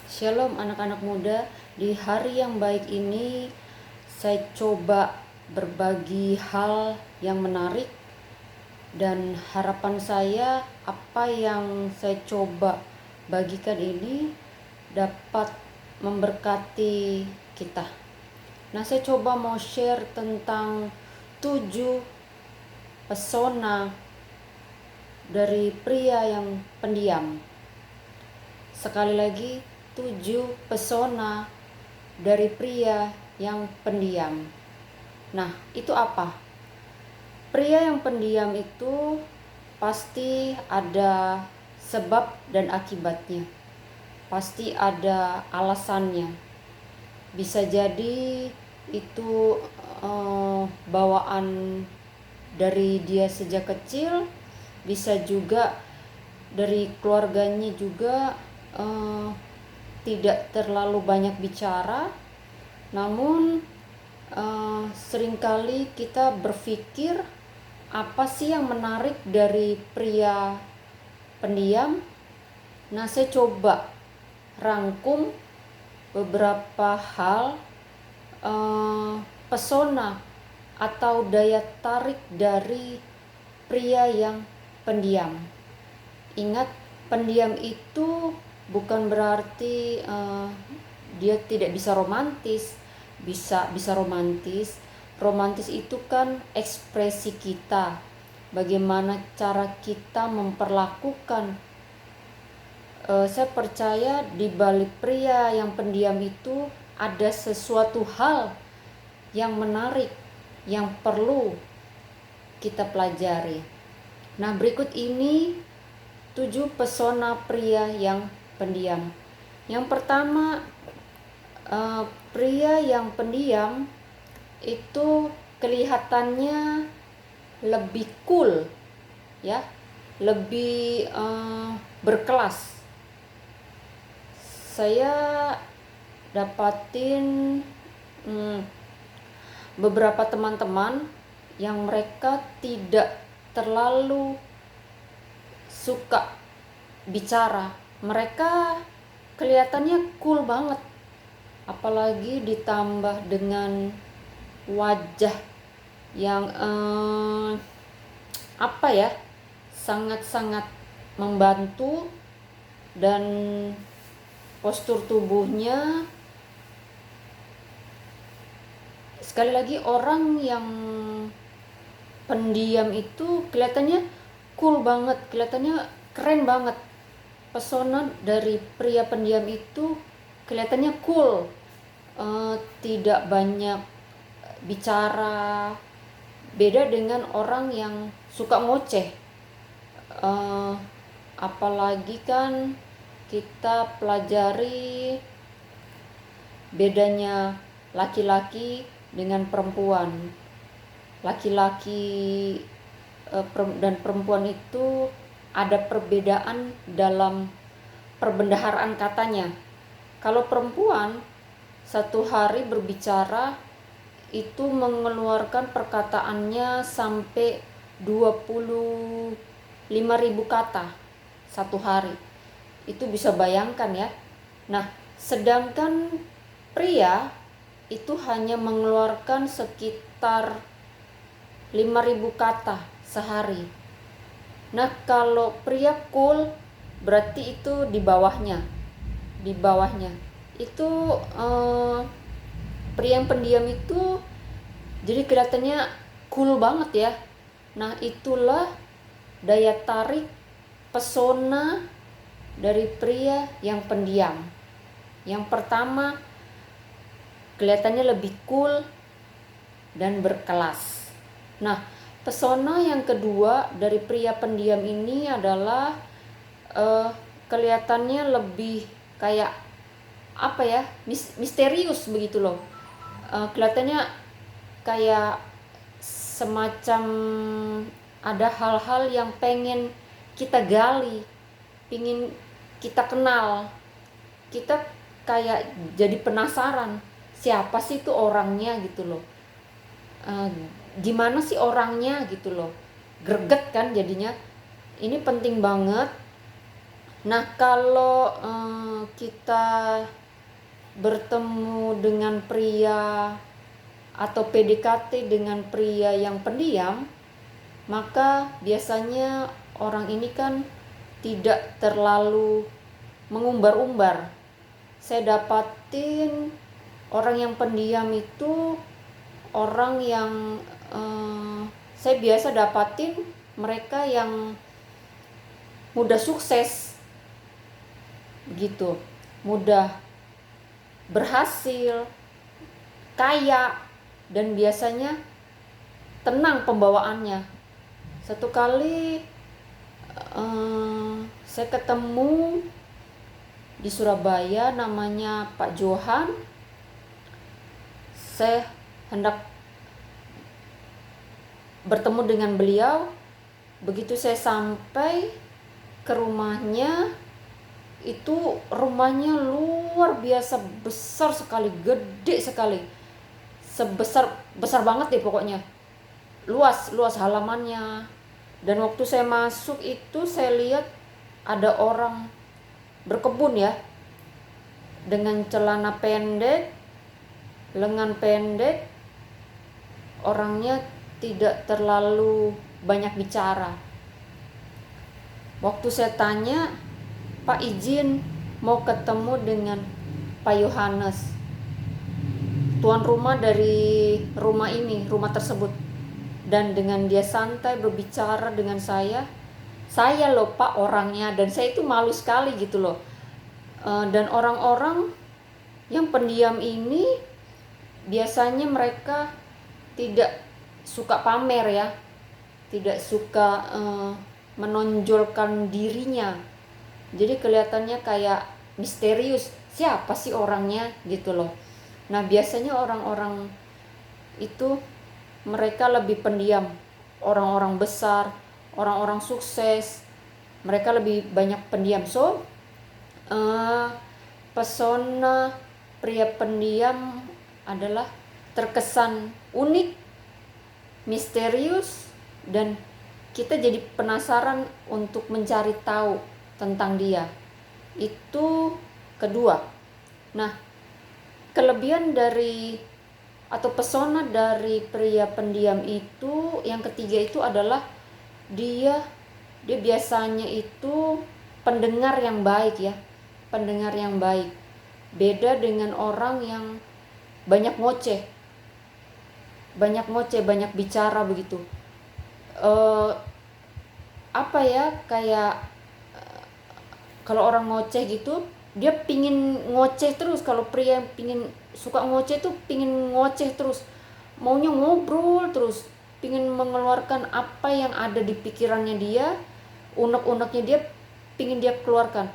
Shalom anak-anak muda, di hari yang baik ini saya coba berbagi hal yang menarik dan harapan saya apa yang saya coba bagikan ini dapat memberkati kita. Nah, saya coba mau share tentang 7 pesona dari pria yang pendiam. Sekali lagi, 7 pesona dari pria yang pendiam. Nah, itu apa? Pria yang pendiam itu pasti ada sebab dan akibatnya. Pasti ada alasannya. Bisa jadi itu bawaan dari dia sejak kecil, bisa juga dari keluarganya juga tidak terlalu banyak bicara, namun seringkali kita berpikir apa sih yang menarik dari pria pendiam. Nah, saya coba rangkum beberapa hal pesona atau daya tarik dari pria yang pendiam. Ingat, pendiam itu bukan berarti dia tidak bisa romantis. Bisa romantis. Romantis itu kan ekspresi kita, bagaimana cara kita memperlakukan. Saya percaya di balik pria yang pendiam itu ada sesuatu hal yang menarik yang perlu kita pelajari. Nah, berikut ini 7 pesona pria yang pendiam. Yang pertama, pria yang pendiam itu kelihatannya lebih cool, ya, lebih berkelas. Saya dapatin beberapa teman-teman yang mereka tidak terlalu suka bicara. Mereka kelihatannya cool banget, apalagi ditambah dengan wajah yang sangat-sangat membantu, dan postur tubuhnya. Sekali lagi, orang yang pendiam itu kelihatannya cool banget, kelihatannya keren banget. Pesona dari pria pendiam itu kelihatannya cool, tidak banyak bicara. Beda dengan orang yang suka ngoceh. Apalagi kan kita pelajari bedanya laki-laki dengan perempuan. Laki-laki dan perempuan itu ada perbedaan dalam perbendaharaan katanya. Kalau perempuan satu hari berbicara itu mengeluarkan perkataannya sampai 25.000 kata satu hari. Itu bisa bayangkan ya. Nah, sedangkan pria itu hanya mengeluarkan sekitar 5.000 kata sehari. Nah, kalau pria cool berarti itu di bawahnya. Itu pria yang pendiam itu jadi kelihatannya cool banget ya. Nah, itulah daya tarik pesona dari pria yang pendiam. Yang pertama, kelihatannya lebih cool dan berkelas. Nah, pesona yang kedua dari pria pendiam ini adalah kelihatannya lebih kayak misterius begitu loh. Kelihatannya kayak semacam ada hal-hal yang pengen kita gali, pengen kita kenal. Kita kayak jadi penasaran, siapa sih itu orangnya gitu loh. Gimana sih orangnya gitu loh. Greget kan jadinya. Ini penting banget Nah, kalau kita bertemu dengan pria atau PDKT dengan pria yang pendiam, maka biasanya orang ini kan tidak terlalu mengumbar-umbar. Saya dapatin orang yang pendiam itu orang yang saya biasa dapatin mereka yang mudah sukses begitu, mudah berhasil, kaya, dan biasanya tenang pembawaannya. Satu kali saya ketemu di Surabaya, namanya Pak Johan. Saya hendak bertemu dengan beliau. Begitu saya sampai ke rumahnya, itu rumahnya luar biasa besar sekali, gede sekali, besar banget deh pokoknya, luas halamannya. Dan waktu saya masuk itu saya lihat ada orang berkebun ya, dengan celana pendek, lengan pendek, orangnya tidak terlalu banyak bicara. Waktu saya tanya, Pak izin mau ketemu dengan Pak Yohanes, tuan rumah dari rumah ini, rumah tersebut. Dan dengan dia santai berbicara dengan saya loh Pak orangnya, dan saya itu malu sekali gitu loh. Dan orang-orang yang pendiam ini biasanya mereka tidak suka pamer ya, tidak suka menonjolkan dirinya. Jadi kelihatannya kayak misterius, siapa sih orangnya gitu loh. Nah, biasanya orang-orang itu mereka lebih pendiam. Orang-orang besar, orang-orang sukses, mereka lebih banyak pendiam. So, pesona pria pendiam adalah terkesan unik, misterius, dan kita jadi penasaran untuk mencari tahu tentang dia. Itu kedua. Nah, kelebihan dari atau pesona dari pria pendiam itu, yang ketiga itu adalah dia biasanya itu pendengar yang baik ya, pendengar yang baik. Beda dengan orang yang banyak ngoceh, banyak bicara begitu. Apa ya, kayak kalau orang ngoceh gitu, dia pingin ngoceh terus. Kalau pria yang pingin suka ngoceh tuh pingin ngoceh terus, maunya ngobrol terus, pingin mengeluarkan apa yang ada di pikirannya dia, unek-uneknya dia pingin dia keluarkan,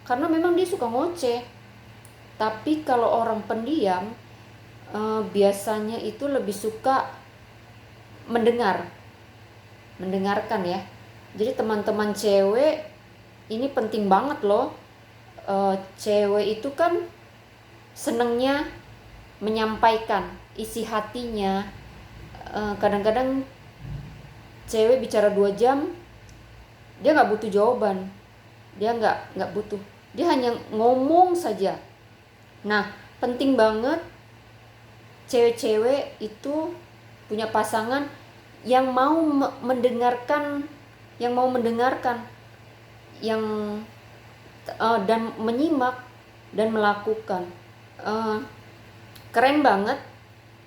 karena memang dia suka ngoceh. Tapi kalau orang pendiam biasanya itu lebih suka mendengarkan ya. Jadi teman-teman cewek ini penting banget loh. Cewek itu kan senengnya menyampaikan isi hatinya. Kadang-kadang cewek bicara 2 jam, dia nggak butuh jawaban, dia nggak butuh, dia hanya ngomong saja. Nah, penting banget cewek-cewek itu punya pasangan yang mau mendengarkan, yang dan menyimak dan melakukan. Keren banget,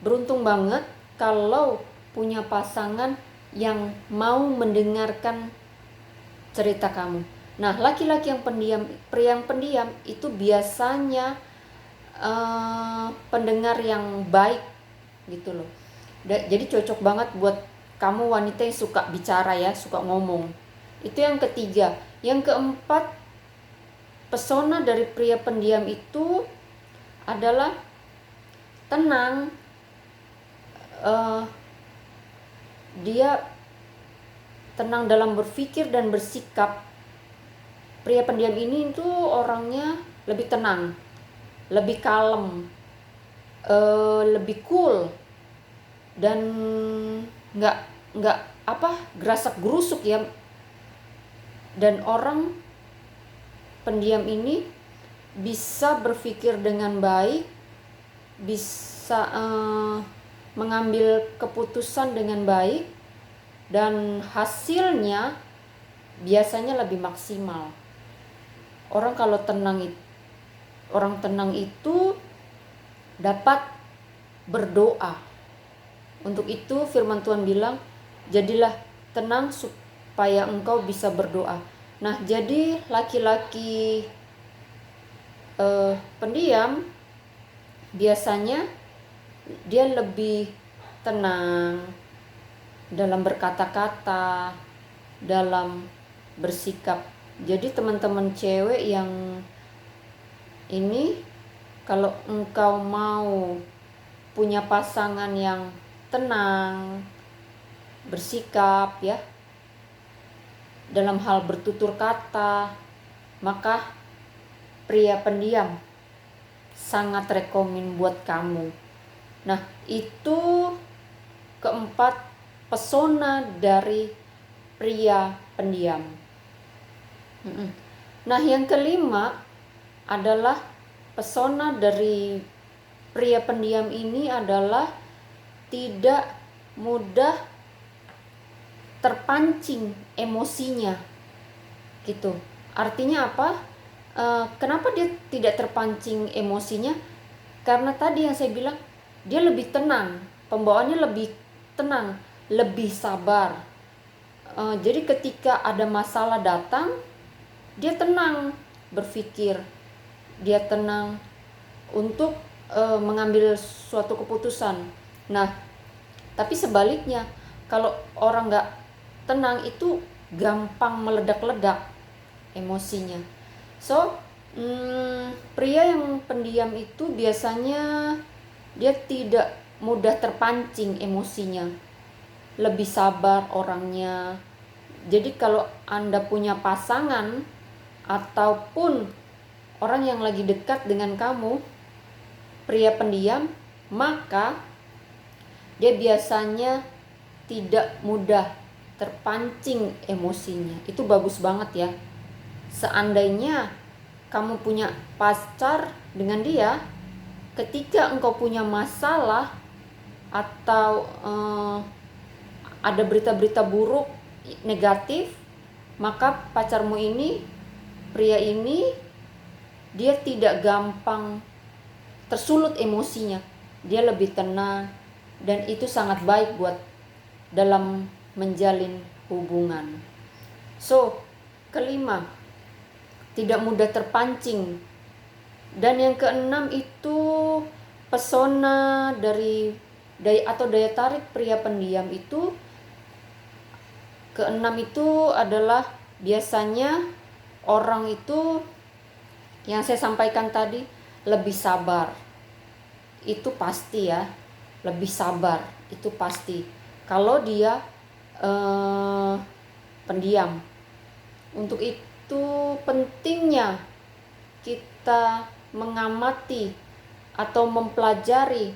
beruntung banget kalau punya pasangan yang mau mendengarkan cerita kamu. Nah, laki-laki yang pendiam, pria yang pendiam itu biasanya pendengar yang baik gitu loh. Jadi cocok banget buat kamu wanita yang suka bicara ya, suka ngomong. Itu yang ketiga. Yang keempat, pesona dari pria pendiam itu adalah tenang. Dia tenang dalam berpikir dan bersikap. Pria pendiam ini tuh orangnya lebih tenang, lebih kalem, lebih cool, dan nggak gerasak gerusuk ya. Dan orang pendiam ini bisa berpikir dengan baik, bisa mengambil keputusan dengan baik, dan hasilnya biasanya lebih maksimal. Orang tenang itu dapat berdoa. Untuk itu firman Tuhan bilang, jadilah tenang supaya engkau bisa berdoa. Nah, jadi laki-laki pendiam biasanya dia lebih tenang dalam berkata-kata, dalam bersikap. Jadi teman-teman cewek yang ini, kalau engkau mau punya pasangan yang tenang, bersikap ya, dalam hal bertutur kata, maka pria pendiam sangat rekomen buat kamu. Nah, itu keempat pesona dari pria pendiam. Nah, yang kelima adalah pesona dari pria pendiam ini adalah tidak mudah terpancing emosinya gitu. Artinya apa? Kenapa dia tidak terpancing emosinya? Karena tadi yang saya bilang, dia lebih tenang, pembawaannya lebih tenang, lebih sabar. Jadi ketika ada masalah datang, dia tenang berpikir, dia tenang untuk mengambil suatu keputusan. Nah, tapi sebaliknya, kalau orang gak tenang itu gampang meledak-ledak emosinya. So, pria yang pendiam itu biasanya dia tidak mudah terpancing emosinya, lebih sabar orangnya. Jadi kalau Anda punya pasangan ataupun orang yang lagi dekat dengan kamu, pria pendiam, maka dia biasanya tidak mudah terpancing emosinya. Itu bagus banget ya. Seandainya kamu punya pacar dengan dia, ketika engkau punya masalah atau ada berita-berita buruk, negatif, maka pacarmu ini, pria ini, dia tidak gampang tersulut emosinya. Dia lebih tenang, dan itu sangat baik buat dalam menjalin hubungan. So, kelima, tidak mudah terpancing. Dan yang keenam itu pesona dari daya tarik pria pendiam itu. Keenam itu adalah biasanya orang itu yang saya sampaikan tadi lebih sabar. Itu pasti ya, lebih sabar itu pasti. Kalau dia pendiam. Untuk itu pentingnya kita mengamati atau mempelajari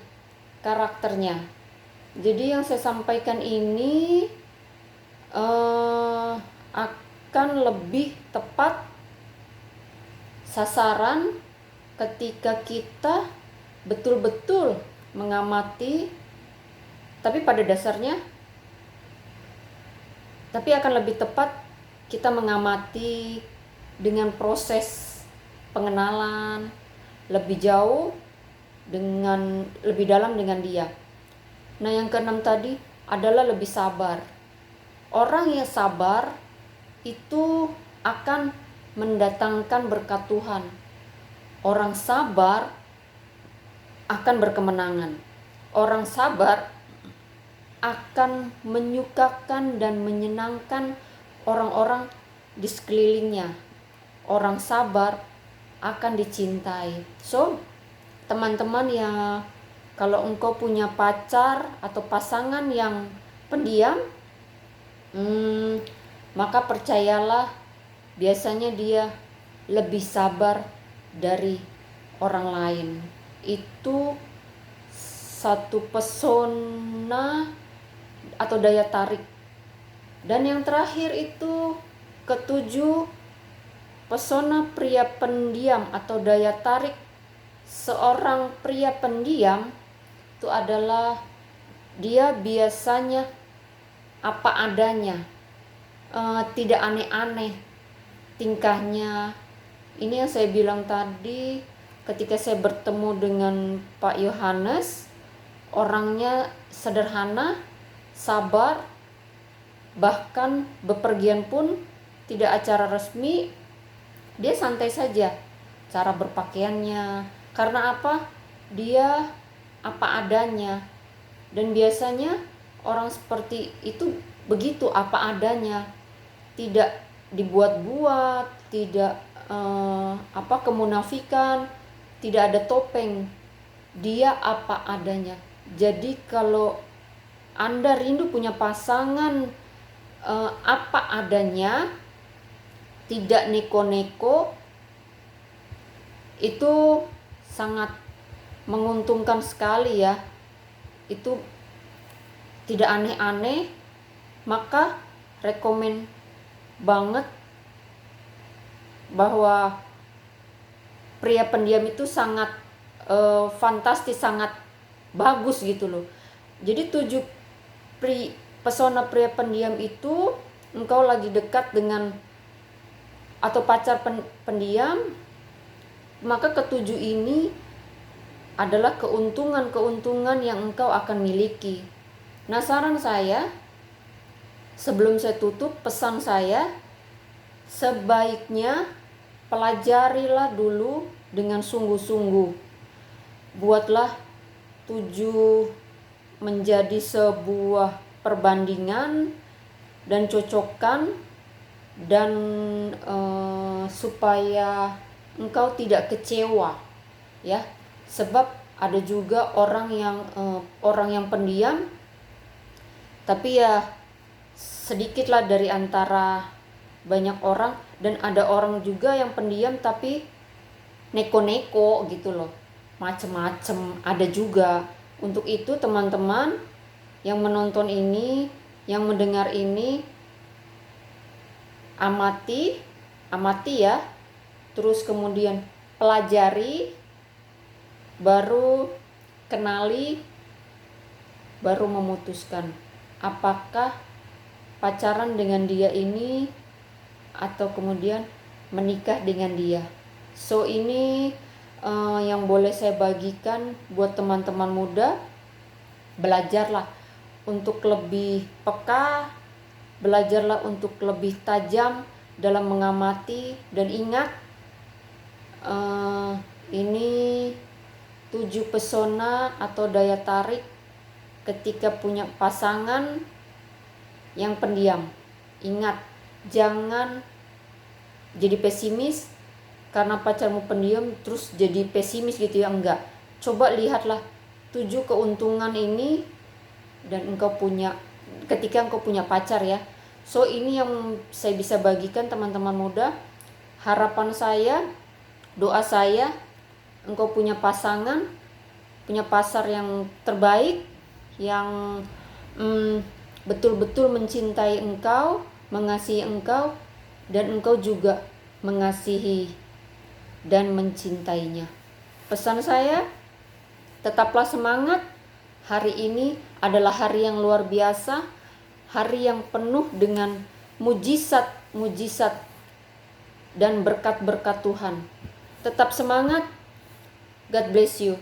karakternya. Jadi yang saya sampaikan ini akan lebih tepat sasaran ketika kita betul-betul mengamati, tapi pada dasarnya, tapi akan lebih tepat kita mengamati dengan proses pengenalan lebih jauh, dengan lebih dalam dengan dia. Nah, yang keenam tadi adalah lebih sabar. Orang yang sabar itu akan mendatangkan berkat Tuhan. Orang sabar akan berkemenangan. Orang sabar akan menyukakan dan menyenangkan orang-orang di sekelilingnya. Orang sabar akan dicintai. So, teman-teman ya, kalau engkau punya pacar atau pasangan yang pendiam, maka percayalah, biasanya dia lebih sabar dari orang lain. Itu satu pesona atau daya tarik. Dan yang terakhir itu ketujuh, pesona pria pendiam atau daya tarik seorang pria pendiam itu adalah dia biasanya apa adanya, tidak aneh-aneh tingkahnya. Ini yang saya bilang tadi, ketika saya bertemu dengan Pak Yohanes, orangnya sederhana, sabar, bahkan bepergian pun tidak acara resmi, dia santai saja cara berpakaiannya. Karena apa? Dia apa adanya. Dan biasanya orang seperti itu begitu, apa adanya, tidak dibuat-buat, tidak kemunafikan, tidak ada topeng, dia apa adanya. Jadi kalau Anda rindu punya pasangan apa adanya, tidak neko-neko, itu sangat menguntungkan sekali ya. Itu tidak aneh-aneh, maka rekomen banget bahwa pria pendiam itu sangat fantastis, sangat bagus gitu loh. Jadi 7 pesona pria pendiam itu, engkau lagi dekat dengan atau pacar pendiam, maka ketujuh ini adalah keuntungan-keuntungan yang engkau akan miliki. Nah, saran saya, sebelum saya tutup, pesan saya, sebaiknya pelajarilah dulu dengan sungguh-sungguh. Buatlah 7 menjadi sebuah perbandingan dan cocokkan, dan supaya engkau tidak kecewa ya. Sebab ada juga orang yang pendiam, tapi ya sedikitlah dari antara banyak orang. Dan ada orang juga yang pendiam tapi neko-neko gitu loh, macem-macem ada juga. Untuk itu teman-teman yang menonton ini, yang mendengar ini, amati ya, terus kemudian pelajari, baru kenali, baru memutuskan apakah pacaran dengan dia ini atau kemudian menikah dengan dia. So ini yang boleh saya bagikan buat teman-teman muda. Belajarlah untuk lebih peka, belajarlah untuk lebih tajam dalam mengamati, dan ingat ini 7 pesona atau daya tarik ketika punya pasangan yang pendiam. Ingat, jangan jadi pesimis karena pacarmu pendiam terus jadi pesimis gitu ya, enggak. Coba lihatlah 7 keuntungan ini dan ketika engkau punya pacar ya. So ini yang saya bisa bagikan teman-teman muda. Harapan saya, doa saya, engkau punya pasangan, punya pasar yang terbaik, yang betul-betul mencintai engkau, mengasihi engkau, dan engkau juga mengasihi dan mencintainya. Pesan saya, tetaplah semangat. Hari ini adalah hari yang luar biasa, hari yang penuh dengan mujizat-mujizat dan berkat-berkat Tuhan. Tetap semangat. God bless you.